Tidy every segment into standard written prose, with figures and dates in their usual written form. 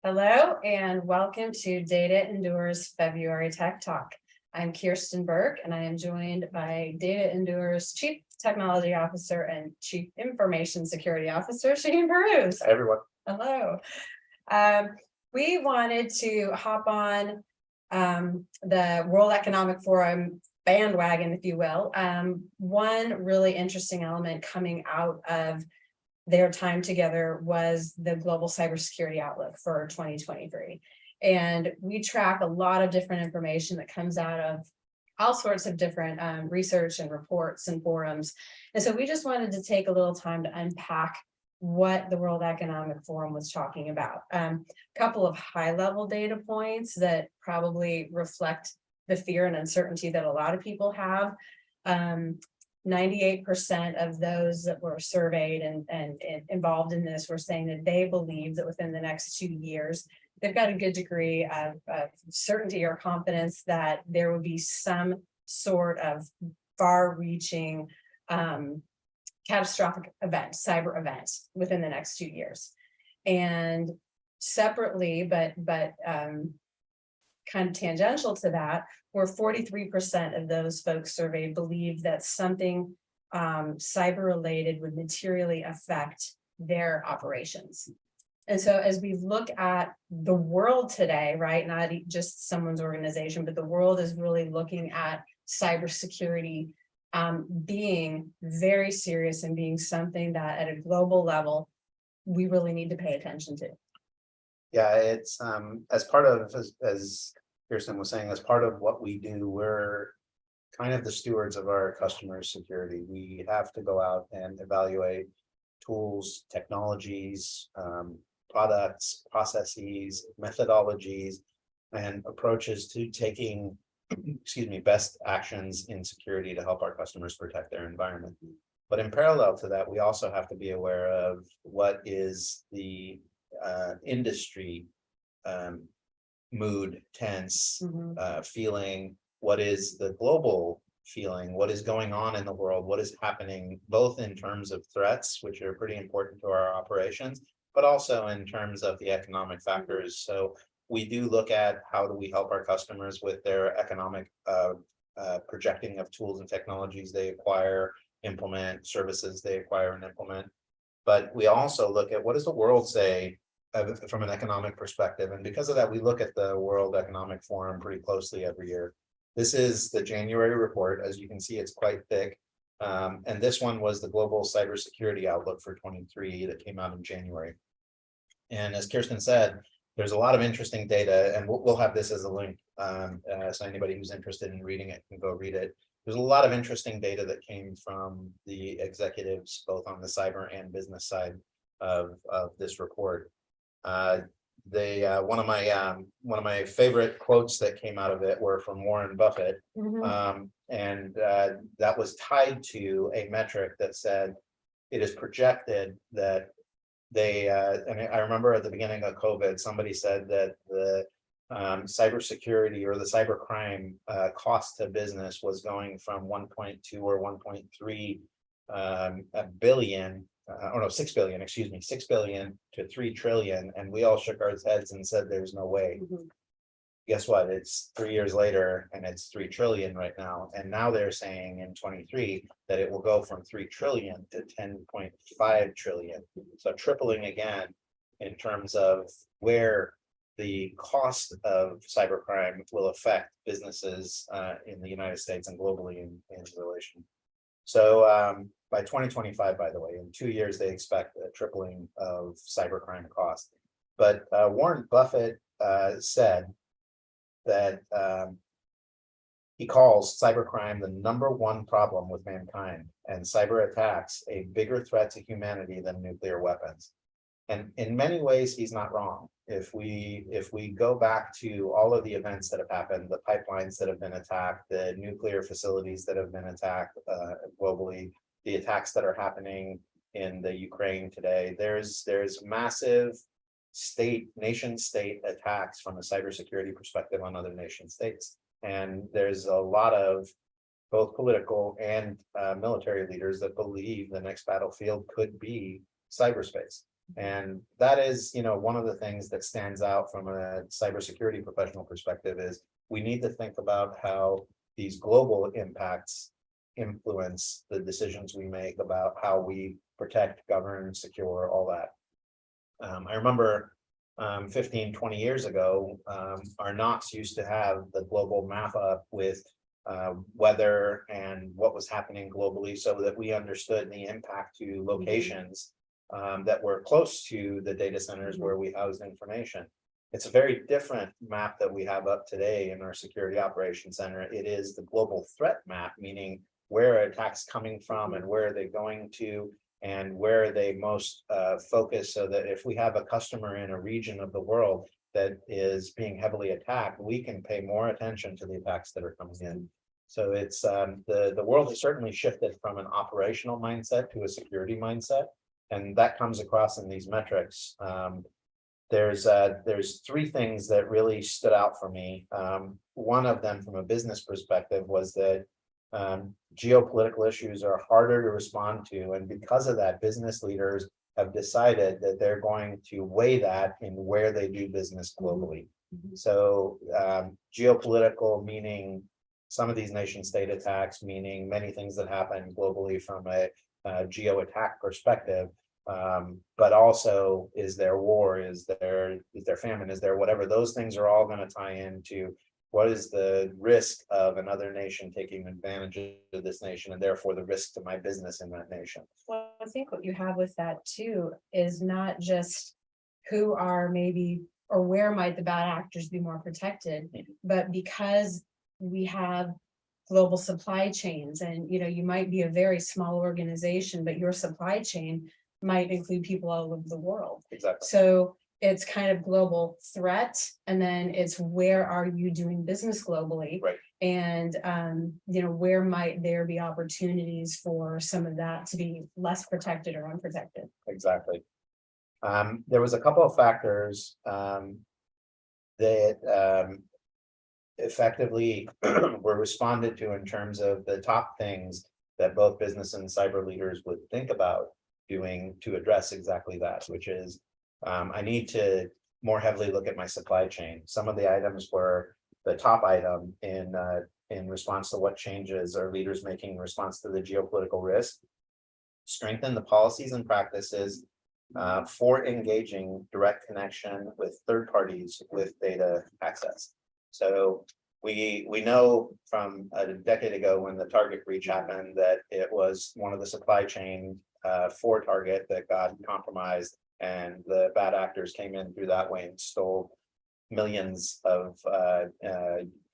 Hello and welcome to DataEndure's February Tech Talk. I'm Kirsten Burke and I am joined by DataEndure's Chief Technology Officer and Chief Information Security Officer, Shane Peruz. Hi, everyone. Hello. We wanted to hop on the World Economic Forum bandwagon, if you will. One really interesting element coming out of their time together was the global cybersecurity outlook for 2023. And we track a lot of different information that comes out of all sorts of different research and reports and forums. And so we just wanted to take a little time to unpack what the World Economic Forum was talking about. A couple of high-level data points that probably reflect the fear and uncertainty that a lot of people have. 98% of those that were surveyed and involved in this were saying that they believe that within the next 2 years, they've got a good degree of certainty or confidence that there would be some sort of far-reaching catastrophic event, cyber event within the next 2 years. And separately, but kind of tangential to that, where 43% of those folks surveyed believe that something cyber related would materially affect their operations. And so as we look at the world today, right, not just someone's organization, but the world is really looking at cybersecurity being very serious and being something that at a global level, we really need to pay attention to. Yeah, it's as part of, as Kirsten was saying, as part of what we do, we're kind of the stewards of our customers' security. We have to go out and evaluate tools, technologies, products, processes, methodologies, and approaches to taking, best actions in security to help our customers protect their environment. But in parallel to that, we also have to be aware of what is the industry mood, tense, feeling, what is the global feeling, what is going on in the world, what is happening, both in terms of threats, which are pretty important to our operations, but also in terms of the economic factors. So we do look at how do we help our customers with their economic projecting of tools and technologies they acquire, implement, services they acquire and implement. But we also look at what does the world say from an economic perspective. And because of that, we look at the World Economic Forum pretty closely every year. This is the January report. As you can see, it's quite thick. And this one was the Global Cybersecurity Outlook for 23 that came out in January. And as Kirsten said, there's a lot of interesting data, and we'll have this as a link. So anybody who's interested in reading it can go read it. There's a lot of interesting data that came from the executives, both on the cyber and business side of this report. One of my favorite quotes that came out of it were from Warren Buffett, and that was tied to a metric that said it is projected that they. I remember at the beginning of COVID, somebody said that the cybersecurity or the cybercrime cost to business was going from 1.2 or 1.3 billion. Oh no, 6 billion, excuse me, 6 billion to 3 trillion. And we all shook our heads and said, there's no way. Guess what? It's 3 years later and it's 3 trillion right now. And now they're saying in 23 that it will go from 3 trillion to 10.5 trillion. So tripling again in terms of where the cost of cybercrime will affect businesses in the United States and globally in relation. So by 2025, by the way, in 2 years, they expect a tripling of cybercrime costs. But Warren Buffett said that he calls cybercrime the #1 problem with mankind, and cyber attacks a bigger threat to humanity than nuclear weapons. And in many ways, he's not wrong. If we go back to all of the events that have happened, the pipelines that have been attacked, the nuclear facilities that have been attacked globally, the attacks that are happening in the Ukraine today, there's massive nation state attacks from a cybersecurity perspective on other nation states. And there's a lot of both political and military leaders that believe the next battlefield could be cyberspace. And that is, one of the things that stands out from a cybersecurity professional perspective is we need to think about how these global impacts influence the decisions we make about how we protect, govern, secure, all that. I remember 15, 20 years ago, our NOCs used to have the global map up with weather and what was happening globally so that we understood the impact to locations that were close to the data centers where we housed information. It's a very different map that we have up today in our security operations center. It is the global threat map, meaning where are attacks coming from and where are they going to, and where are they most focused, so that if we have a customer in a region of the world that is being heavily attacked, we can pay more attention to the attacks that are coming in. So it's the world has certainly shifted from an operational mindset to a security mindset, and that comes across in these metrics. There's three things that really stood out for me. One of them from a business perspective was that geopolitical issues are harder to respond to, and because of that, business leaders have decided that they're going to weigh that in where they do business globally. So geopolitical meaning some of these nation state attacks, meaning many things that happen globally from a geo attack perspective. But also, is there war, is there famine, is there whatever, those things are all going to tie into what is the risk of another nation taking advantage of this nation, and therefore the risk to my business in that nation. Well, I think what you have with that too is not just who are maybe or where might the bad actors be more protected, but because we have global supply chains, and you might be a very small organization, but your supply chain might include people all over the world. Exactly. So it's kind of global threat, and then it's where are you doing business globally, right? And where might there be opportunities for some of that to be less protected or unprotected. Exactly. There was a couple of factors that effectively were responded to in terms of the top things that both business and cyber leaders would think about doing to address exactly that, which is I need to more heavily look at my supply chain. Some of the items were the top item in response to what changes are leaders making in response to the geopolitical risk. Strengthen the policies and practices for engaging direct connection with third parties with data access. So we know from a decade ago when the Target breach happened that it was one of the supply chain for Target that got compromised, and the bad actors came in through that way and stole millions of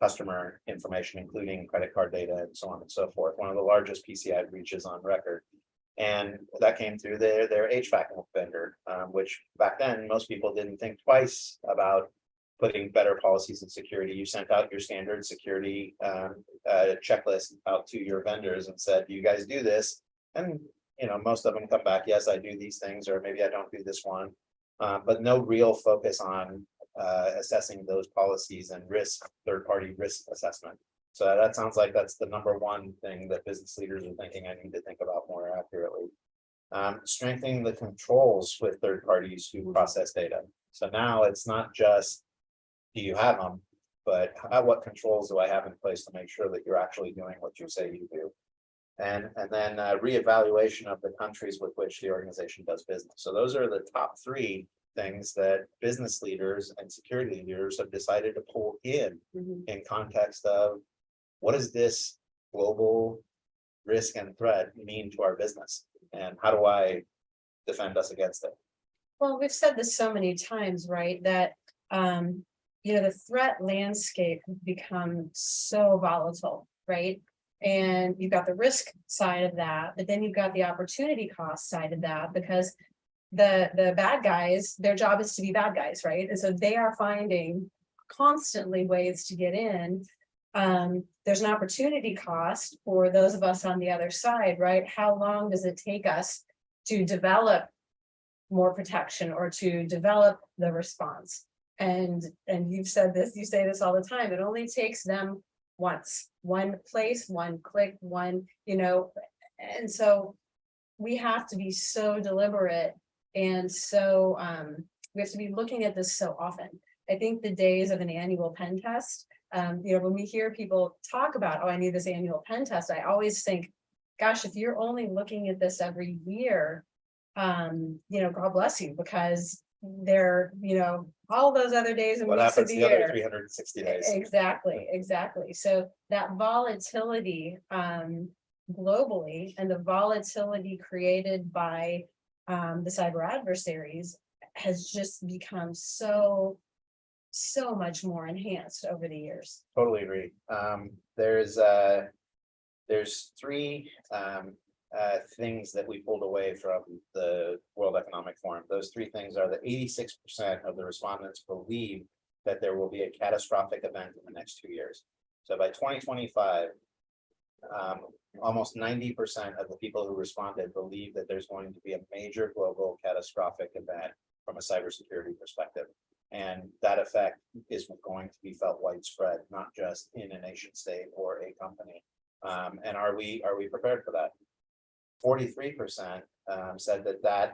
customer information, including credit card data and so on and so forth. One of the largest PCI breaches on record. And that came through their HVAC vendor, which back then most people didn't think twice about putting better policies and security. You sent out your standard security checklist out to your vendors and said, "Do you guys do this?" And most of them come back, "Yes, I do these things," or "Maybe I don't do this one," but no real focus on assessing those policies and third-party risk assessment. So that sounds like that's the number one thing that business leaders are thinking I need to think about more accurately. Strengthening the controls with third parties who process data. So now it's not just do you have them, but what controls do I have in place to make sure that you're actually doing what you say you do? And then reevaluation of the countries with which the organization does business. So those are the top three things that business leaders and security leaders have decided to pull in context of what does this global risk and threat mean to our business, and how do I defend us against it? Well, we've said this so many times, right? That the threat landscape has become so volatile, right? And you've got the risk side of that, but then you've got the opportunity cost side of that, because the bad guys, their job is to be bad guys, right? And so they are finding constantly ways to get in. There's an opportunity cost for those of us on the other side, right? How long does it take us to develop more protection or to develop the response? And you've said this, you say this all the time, it only takes them once, one place, one click, and so we have to be so deliberate And so we have to be looking at this so often. I think the days of an annual pen test, when we hear people talk about, oh, I need this annual pen test, I always think, gosh, if you're only looking at this every year, God bless you, because there, all those other days and What weeks of happens the the other year. 360 days? Exactly. So that volatility globally, and the volatility created by the cyber adversaries has just become so much more enhanced over the years. Totally agree. There's three things that we pulled away from the World Economic Forum. Those three things are that 86% of the respondents believe that there will be a catastrophic event in the next 2 years. So by 2025, almost 90% of the people who responded believe that there's going to be a major global catastrophic event from a cybersecurity perspective. And that effect is going to be felt widespread, not just in a nation state or a company. And are we prepared for that? 43% said that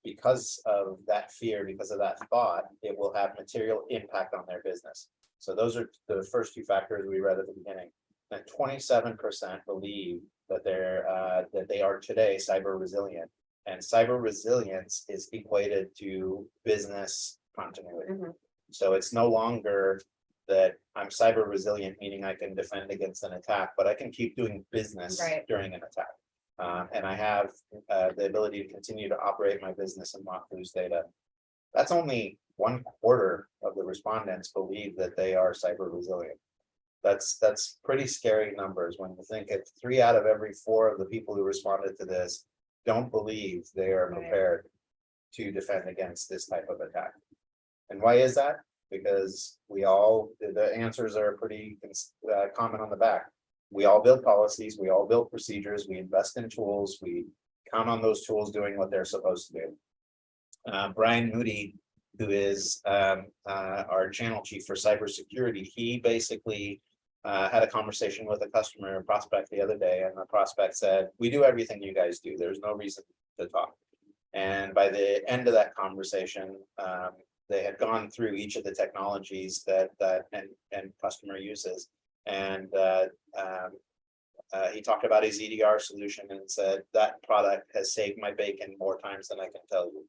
because of that fear, because of that thought, it will have material impact on their business. So those are the first two factors we read at the beginning. And 27% believe that they are today cyber resilient, and cyber resilience is equated to business continuity. Mhm. So it's no longer that I'm cyber resilient, meaning I can defend against an attack, but I can keep doing business Right. during an attack. And I have the ability to continue to operate my business and not lose data. That's only 1/4 of the respondents believe that they are cyber resilient. That's pretty scary numbers when you think that 3 out of every 4 of the people who responded to this don't believe they are prepared to defend against this type of attack. And why is that? Because the answers are pretty common on the back. We all build policies, we all build procedures, we invest in tools, we count on those tools doing what they're supposed to do. Brian Moody, who is our channel chief for cybersecurity, he basically had a conversation with a customer, a prospect the other day, and the prospect said, "We do everything you guys do. There's no reason to talk." And by the end of that conversation, they had gone through each of the technologies that and customer uses, and he talked about his EDR solution and said that product has saved my bacon more times than I can tell you.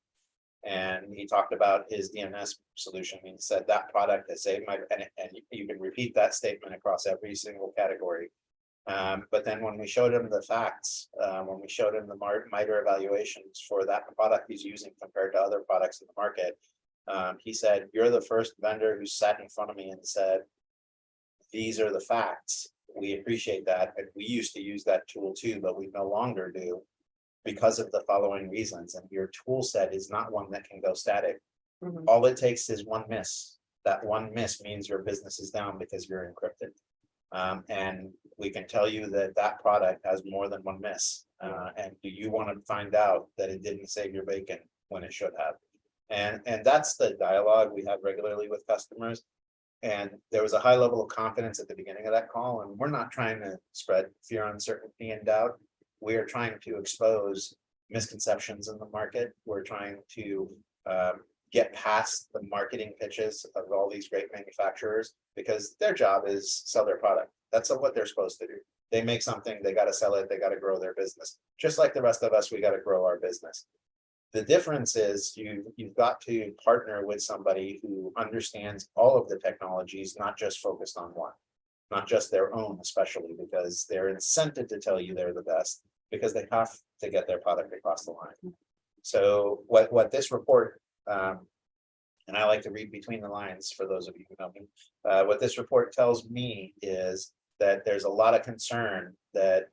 And he talked about his DNS solution and said that product has saved my, and you can repeat that statement across every single category. But then when we showed him the facts, when we showed him the MITRE evaluations for that product he's using compared to other products in the market, he said, "You're the first vendor who sat in front of me and said, these are the facts. We appreciate that. And we used to use that tool too, but we no longer do because of the following reasons. And your tool set is not one that can go static. Mhm. All it takes is one miss. That one miss means your business is down because you're encrypted. And we can tell you that that product has more than one miss. And do you want to find out that it didn't save your bacon when it should have? And that's the dialogue we have regularly with customers. And there was a high level of confidence at the beginning of that call. And we're not trying to spread fear, uncertainty, and doubt. We are trying to expose misconceptions in the market. We're trying to get past the marketing pitches of all these great manufacturers, because their job is sell their product. That's what they're supposed to do. They make something, they got to sell it, they got to grow their business. Just like the rest of us, we got to grow our business. The difference is you've got to partner with somebody who understands all of the technologies, not just focused on one, not just their own, especially because they're incented to tell you they're the best because they have to get their product across the line. So what this report, and I like to read between the lines for those of you who know me, what this report tells me is that there's a lot of concern that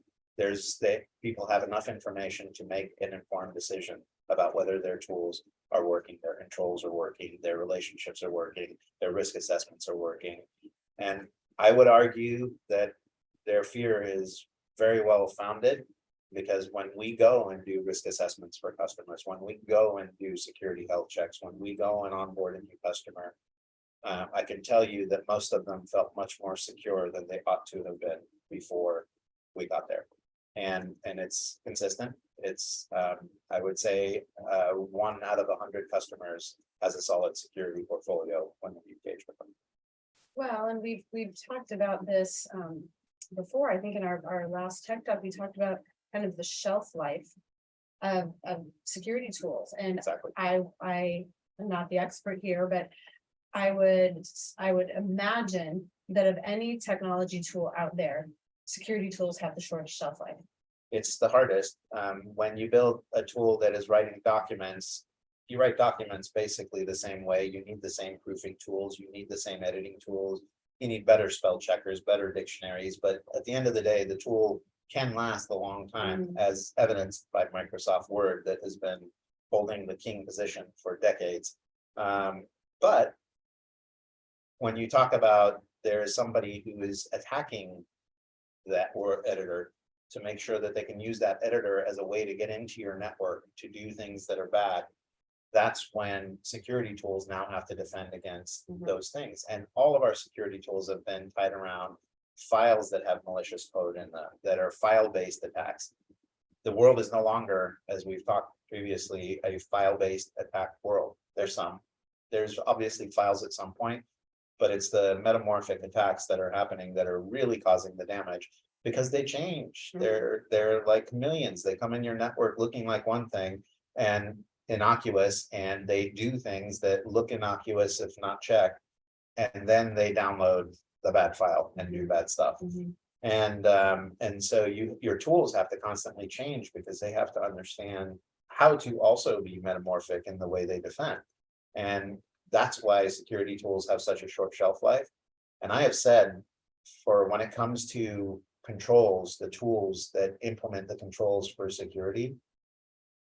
people have enough information to make an informed decision about whether their tools are working, their controls are working, their relationships are working, their risk assessments are working. And I would argue that their fear is very well founded, because when we go and do risk assessments for customers, when we go and do security health checks, when we go and onboard a new customer, I can tell you that most of them felt much more secure than they ought to have been before we got there. and it's consistent. It's, I would say, 1 out of 100 customers has a solid security portfolio when we engage with them. Well, and we've talked about this before. I think in our last tech talk, we talked about kind of the shelf life of security tools. And Exactly. I am not the expert here, but I would imagine that of any technology tool out there, security tools have the shortest shelf life. It's the hardest. When you build a tool that is writing documents, you write documents basically the same way. You need the same proofing tools, you need the same editing tools, you need better spell checkers, better dictionaries, but at the end of the day, the tool can last a long time, as evidenced by Microsoft Word that has been holding the king position for decades. But when you talk about there is somebody who is attacking that Word editor to make sure that they can use that editor as a way to get into your network to do things that are bad, that's when security tools now have to defend against those things. And all of our security tools have been tied around files that have malicious code in them, that are file-based attacks. The world is no longer, as we've talked previously, a file-based attack world. There's obviously files at some point, but it's the metamorphic attacks that are happening that are really causing the damage, because they change. They're like millions. They come in your network looking like one thing and innocuous, and they do things that look innocuous if not checked, and then they download the bad file and do bad stuff. And so your tools have to constantly change because they have to understand how to also be metamorphic in the way they defend. And that's why security tools have such a short shelf life. And I have said, for when it comes to controls, the tools that implement the controls for security,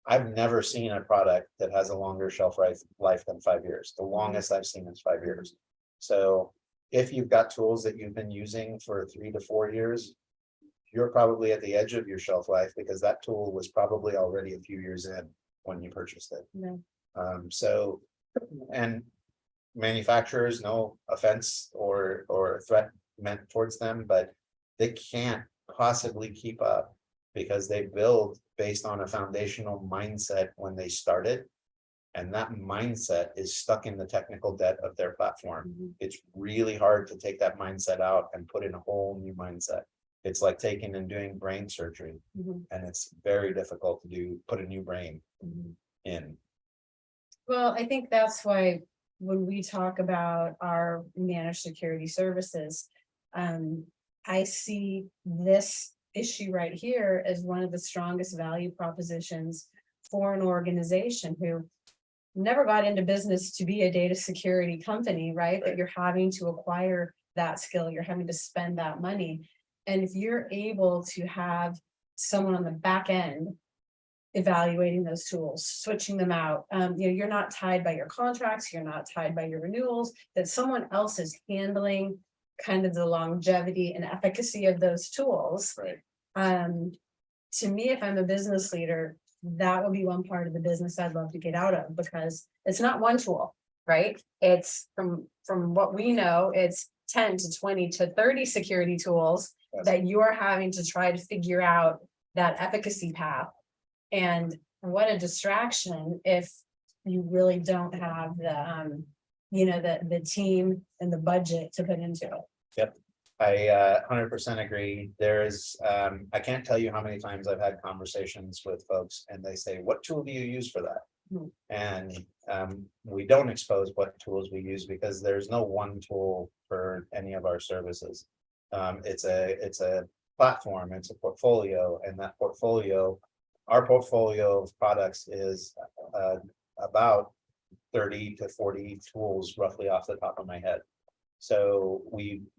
I've never seen a product that has a longer shelf life than 5 years. The longest I've seen is 5 years. So if you've got tools that you've been using for 3 to 4 years, you're probably at the edge of your shelf life, because that tool was probably already a few years in when you purchased it. So, and manufacturers, no offense or threat meant towards them, but they can't possibly keep up, because they build based on a foundational mindset when they started, and that mindset is stuck in the technical debt of their platform. It's really hard to take that mindset out and put in a whole new mindset. It's like taking and doing brain surgery, and it's very difficult to put a new brain in. Well, I think that's why when we talk about our managed security services, I see this issue right here as one of the strongest value propositions for an organization who never got into business to be a data security company, right? That you're having to acquire that skill, you're having to spend that money. And if you're able to have someone on the back end evaluating those tools, switching them out, you're not tied by your contracts, you're not tied by your renewals, that someone else is handling kind of the longevity and efficacy of those tools. To me, if I'm a business leader, that would be one part of the business I'd love to get out of, because it's not one tool, right? It's from what we know, it's 10 to 20 to 30 security tools that you're having to try to figure out that efficacy path. And what a distraction if you really don't have the the team and the budget to put into it. Yep. I 100% agree. I can't tell you how many times I've had conversations with folks and they say, what tool do you use for that? And we don't expose what tools we use, because there's no one tool for any of our services. It's a platform, it's a portfolio, and that portfolio, our portfolio of products is about 30 to 40 tools, roughly off the top of my head. So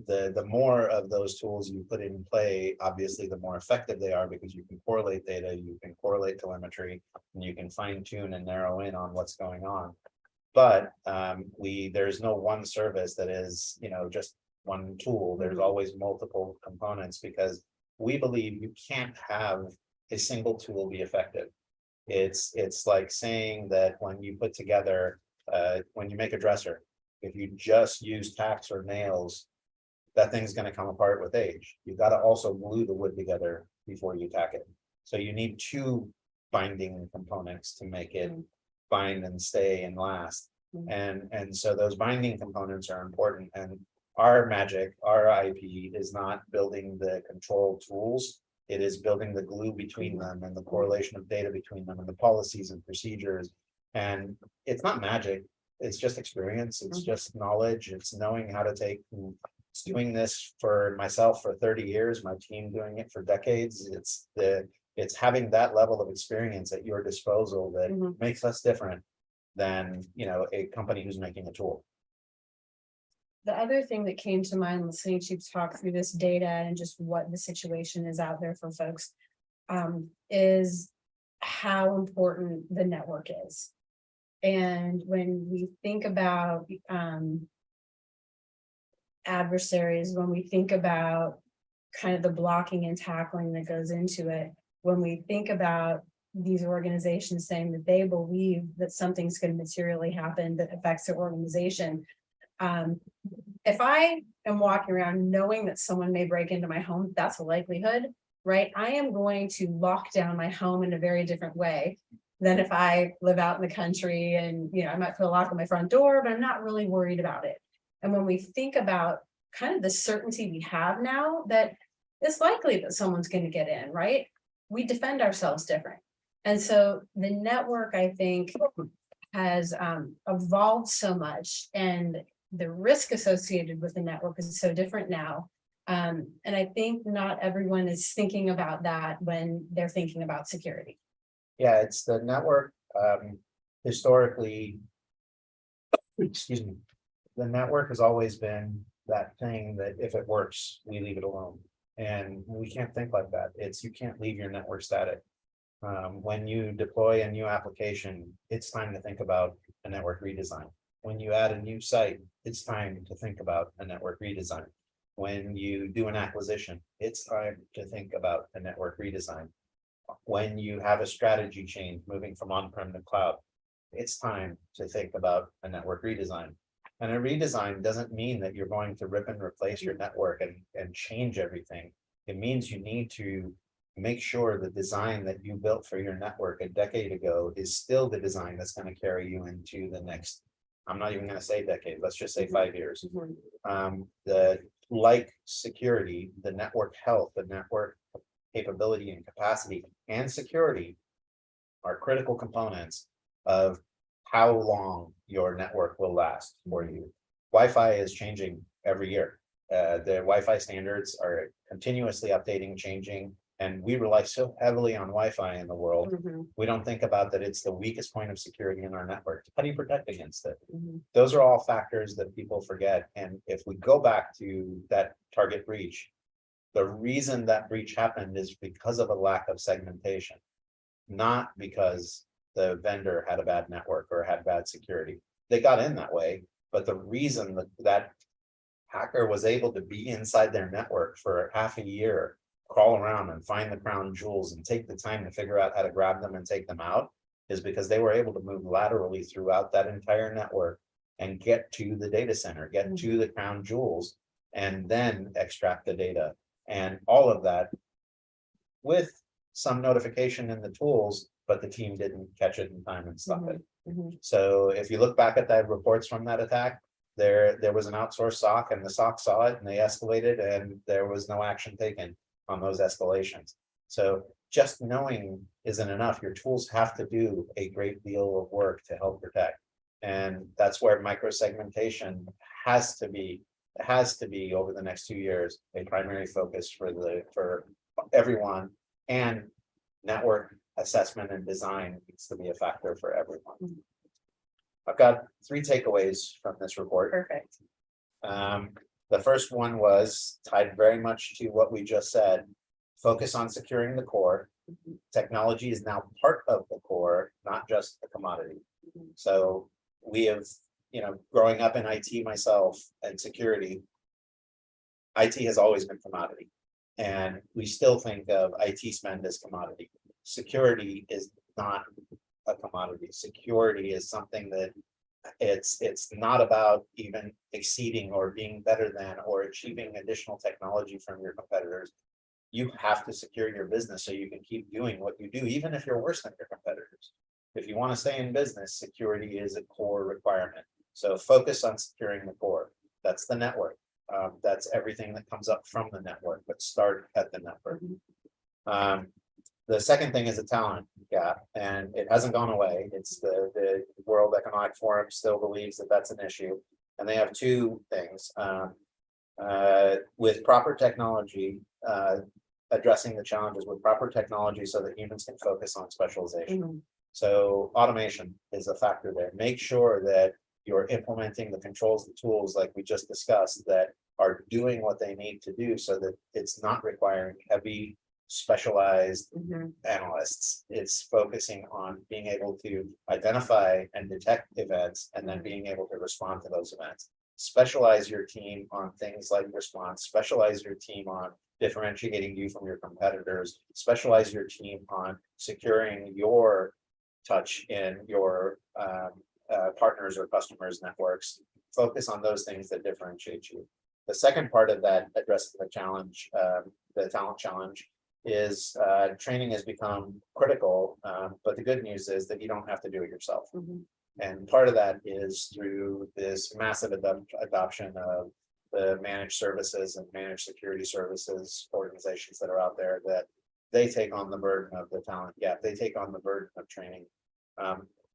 the more of those tools you put in play, obviously the more effective they are, because you can correlate data, you can correlate telemetry, and you can fine tune and narrow in on what's going on. But there's no one service that is, just one tool. There's always multiple components, because we believe you can't have a single tool be effective. It's like saying that when you put together, when you make a dresser, if you just use tacks or nails, that thing's going to come apart with age. You've got to also glue the wood together before you tack it. So you need two binding components to make it bind and stay and last. And so those binding components are important. And our magic, our IP is not building the control tools. It is building the glue between them and the correlation of data between them and the policies and procedures. And it's not magic. It's just experience. It's just knowledge. It's knowing how to take. It's doing this for myself for 30 years, my team doing it for decades. It's having that level of experience at your disposal that makes us different than, a company who's making a tool. The other thing that came to mind listening to you talk through this data and just what the situation is out there for folks, is how important the network is. And when we think about adversaries, when we think about kind of the blocking and tackling that goes into it, when we think about these organizations saying that they believe that something's going to materially happen that affects their organization, if I am walking around knowing that someone may break into my home, that's a likelihood, right? I am going to lock down my home in a very different way than if I live out in the country and, I might put a lock on my front door, but I'm not really worried about it. And when we think about kind of the certainty we have now that it's likely that someone's going to get in, right? We defend ourselves different. And so the network, I think, has evolved so much, and the risk associated with the network is so different now. And I think not everyone is thinking about that when they're thinking about security. Yeah, it's the network. Historically, excuse me, the network has always been that thing that if it works, we leave it alone. And we can't think like that. You can't leave your network static. When you deploy a new application, it's time to think about a network redesign. When you add a new site, it's time to think about a network redesign. When you do an acquisition, it's time to think about a network redesign. When you have a strategy change moving from on-prem to cloud, it's time to think about a network redesign. And a redesign doesn't mean that you're going to rip and replace your network and change everything. It means you need to make sure the design that you built for your network a decade ago is still the design that's going to carry you into the next, I'm not even going to say decade, let's just say 5 years. Like security, the network health, the network capability and capacity and security are critical components of how long your network will last for you. Wi-Fi is changing every year. The Wi-Fi standards are continuously updating, changing, and we rely so heavily on Wi-Fi in the world. We don't think about that it's the weakest point of security in our network. How do you protect against it? Those are all factors that people forget. And if we go back to that target breach, the reason that breach happened is because of a lack of segmentation, not because the vendor had a bad network or had bad security. They got in that way, but the reason that hacker was able to be inside their network for half a year, crawl around and find the crown jewels and take the time to figure out how to grab them and take them out is because they were able to move laterally throughout that entire network and get to the data center, get to the crown jewels, and then extract the data. And all of that with some notification in the tools, but the team didn't catch it in time and stop it. So if you look back at that reports from that attack, there was an outsourced SOC and the SOC saw it and they escalated and there was no action taken on those escalations. So just knowing isn't enough. Your tools have to do a great deal of work to help protect. And that's where microsegmentation has to be over the next 2 years, a primary focus for everyone, and network assessment and design needs to be a factor for everyone. I've got 3 takeaways from this report. Perfect. The first one was tied very much to what we just said. Focus on securing the core. Technology is now part of the core, not just a commodity. So we have, growing up in IT myself and security, IT has always been commodity. And we still think of IT spend as commodity. Security is not a commodity. Security is something that it's not about even exceeding or being better than or achieving additional technology from your competitors. you have to secure your business so you can keep doing what you do, even if you're worse than your competitors. If you want to stay in business, security is a core requirement. So focus on securing the core. That's the network. That's everything that comes up from the network, but start at the network. The second thing is a talent gap, and it hasn't gone away. It's the World Economic Forum still believes that that's an issue, and they have two things. With proper technology, addressing the challenges with proper technology so that humans can focus on specialization. So automation is a factor there. Make sure that you're implementing the controls and tools like we just discussed that are doing what they need to do so that it's not requiring heavy specialized analysts. It's focusing on being able to identify and detect events and then being able to respond to those events. Specialize your team on things like response, specialize your team on differentiating you from your competitors, specialize your team on securing your touch in your partners or customers networks. Focus on those things that differentiate you. The second part of that addresses the challenge, the talent challenge, is training has become critical, but the good news is that you don't have to do it yourself. And part of that is through this massive adoption of the managed services and managed security services organizations that are out there, that they take on the burden of the talent gap. They take on the burden of training.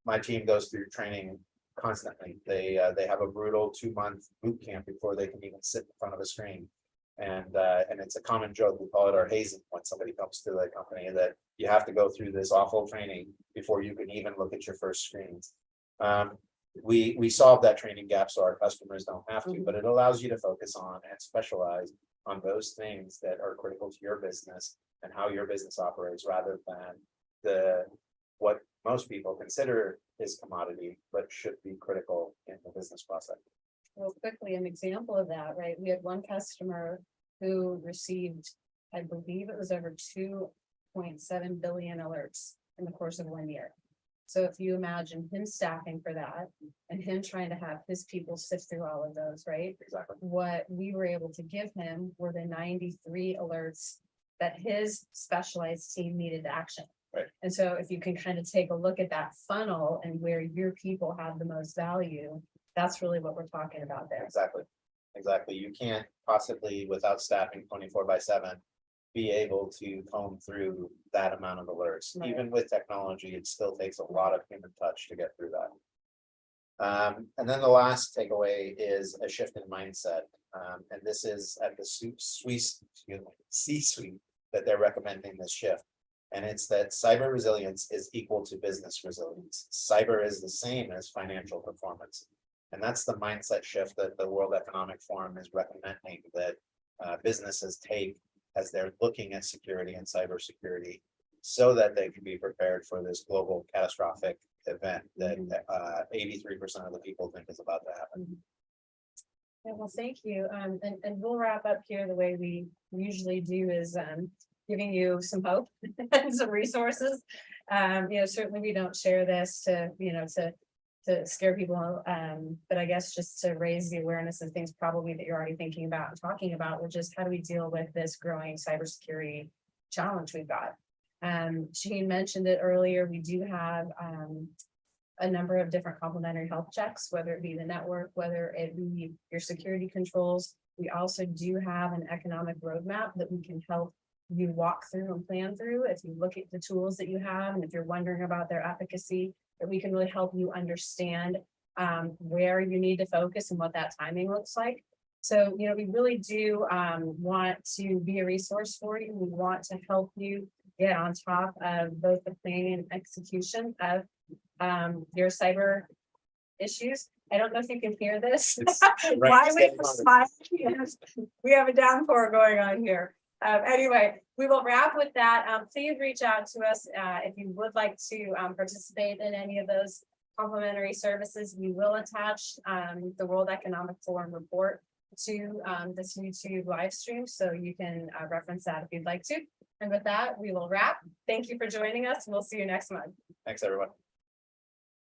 My team goes through training constantly. They have a brutal 2-month boot camp before they can even sit in front of a screen. And it's a common joke. We call it our hazing when somebody comes to the company, that you have to go through this awful training before you can even look at your first screens. We solve that training gap so our customers don't have to, but it allows you to focus on and specialize on those things that are critical to your business and how your business operates, rather than what most people consider is commodity, but should be critical in the business process. Well, quickly, an example of that, right? We had one customer who received, I believe it was over 2.7 billion alerts in the course of 1 year. So if you imagine him staffing for that and him trying to have his people sift through all of those, right? Exactly. What we were able to give him were the 93 alerts that his specialized team needed to action. Right. And so if you can kind of take a look at that funnel and where your people have the most value, that's really what we're talking about there. Exactly. You can't possibly, without staffing 24/7, be able to comb through that amount of alerts. Right. Even with technology, it still takes a lot of human touch to get through that. And then the last takeaway is a shift in mindset. And this is at the C-suite that they're recommending this shift. And it's that cyber resilience is equal to business resilience. Cyber is the same as financial performance. And that's the mindset shift that the World Economic Forum is recommending that businesses take as they're looking at security and cybersecurity, so that they can be prepared for this global catastrophic event that 83% of the people think is about to happen. Yeah, well, thank you. And we'll wrap up here the way we usually do, is giving you some hope and some resources. Certainly we don't share this to scare people, but I guess just to raise the awareness of things probably that you're already thinking about and talking about, which is how do we deal with this growing cybersecurity challenge we've got. Shane mentioned it earlier. We do have a number of different complementary health checks, whether it be the network, whether it be your security controls. We also do have an economic roadmap that we can help you walk through and plan through. If you look at the tools that you have, and if you're wondering about their efficacy, that we can really help you understand where you need to focus and what that timing looks like. So, we really do want to be a resource for you. We want to help you get on top of both the planning and execution of your cyber issues. I don't know if you can hear this. Why we smile? We have a downpour going on here. Anyway, we will wrap with that. Please reach out to us if you would like to participate in any of those complimentary services. We will attach the World Economic Forum report to this YouTube live stream, so you can reference that if you'd like to. And with that, we will wrap. Thank you for joining us. We'll see you next month. Thanks, everyone.